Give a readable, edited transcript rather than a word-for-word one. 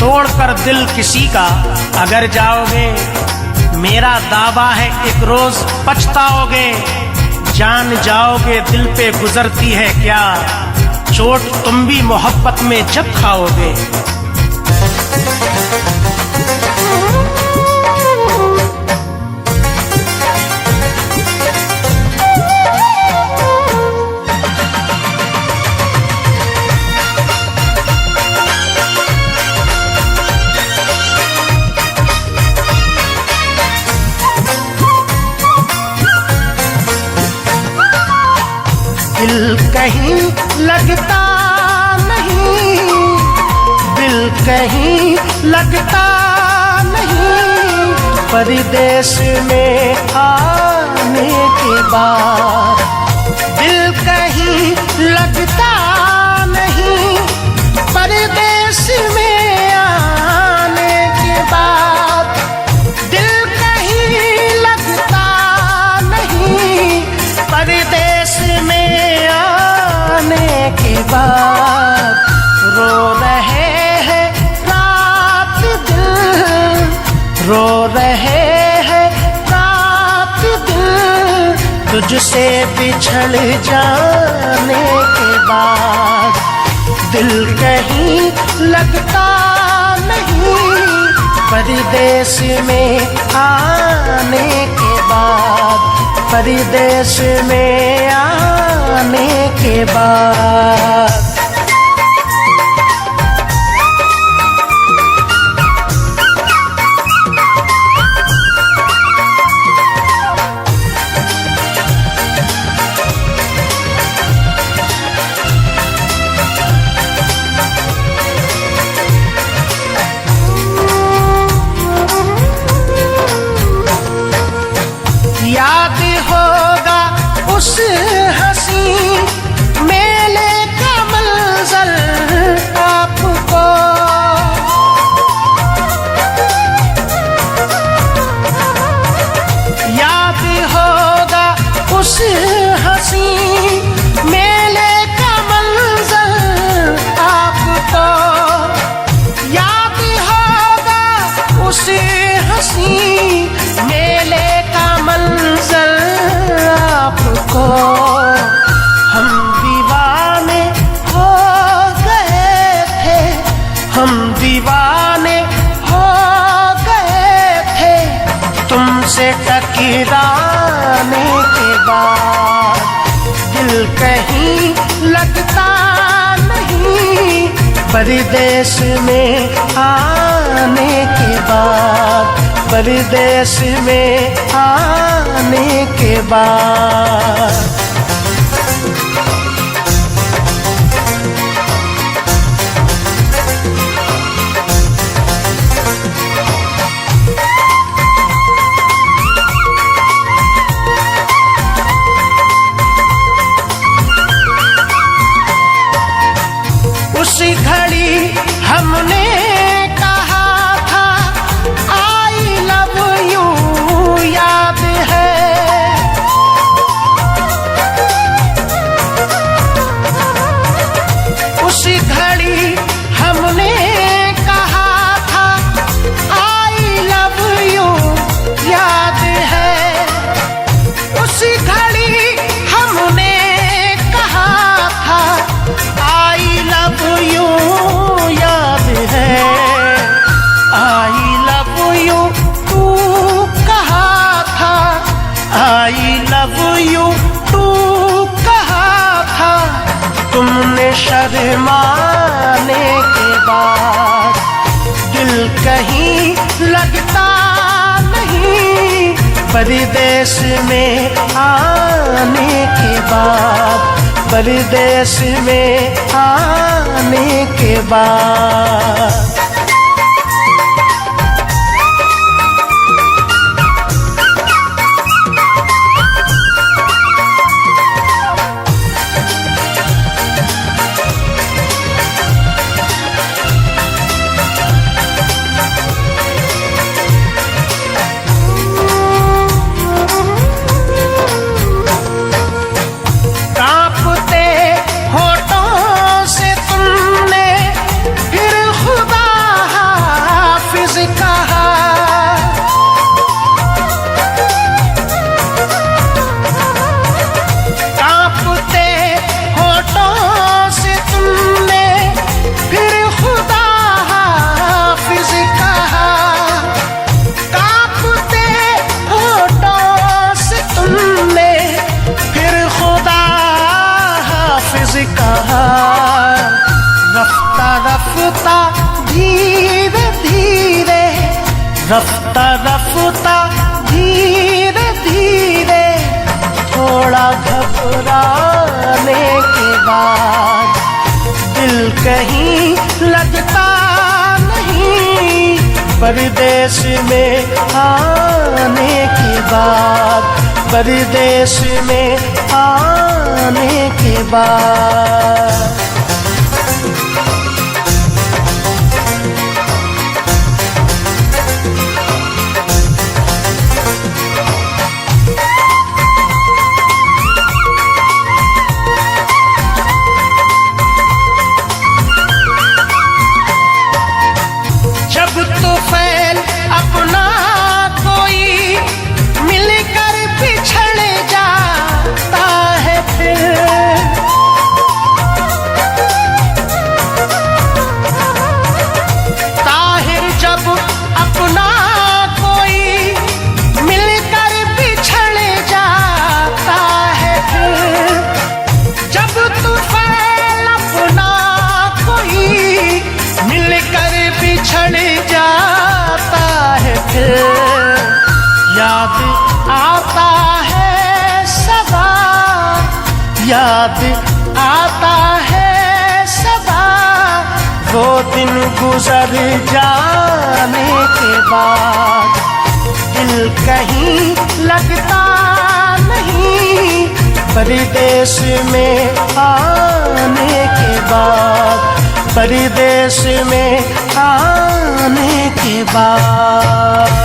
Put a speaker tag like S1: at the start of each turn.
S1: तोड़कर दिल किसी का अगर जाओगे, मेरा दावा है एक रोज पछताओगे। जान जाओगे दिल पे गुजरती है क्या, चोट तुम भी मोहब्बत में जब खाओगे। दिल कहीं लगता नहीं, दिल कहीं लगता नहीं, परदेश में आने के बाद। दिल कहीं लगता नहीं, परदेश में आने के बाद। दिल कहीं लगता नहीं, परदेश में के बाद। रो रहे हैं रात दिन, रो रहे हैं रात दिन, तुझसे बिछड़ जाने के बाद। दिल कहीं लगता नहीं, परदेश में आने के बाद, परदेश में आने के बाद। याद होगा उस हंसी मेले का मंजर आपको, याद होगा उस हंसी मेले का मंजर आपको, याद होगा उस हंसी मेले का मंजर आपको। हम दीवाने हो गए थे, हम दीवाने हो गए थे, तुमसे टकराने के बाद। दिल कहीं लगता नहीं, परदेश में आने के बाद, परदेश में आने के बाद। उस घड़ी हमने कहा था आई लव यू, याद है। उस घड़ी हमने कहा था आई लव यू, याद है। उस घड़ी हमने कहा था आई लव यू, याद है। आई लव यू तू कहा था, आई लव यू तू कहा था, तुमने शर्माने के बाद। दिल कहीं लगता नहीं, परदेश में आने के बाद, परदेश में आने के बाद। कांपते होठों से तुमने फिर खुदा रफ्ता धीरे धीरे, रफ्ता रफ्ता धीरे धीरे, थोड़ा घबराने के बाद दिल कहीं लगता नहीं, परदेश में आने के बाद, परदेश में आने के बाद। जब तो फैल अपना कोई मिलकर बिछड़ जाता है फिर, ताहिर जब अपना कोई मिलकर बिछड़ जाता है फिर, जब तो फैल अपना कोई मिलकर बिछड़ जाता है फिर, याद आता है सदा, याद आता है सदा, वो दिन गुजर जाने के बाद, दिल कहीं लगता नहीं, परदेश में आने के बाद, परदेश में आने के बाद।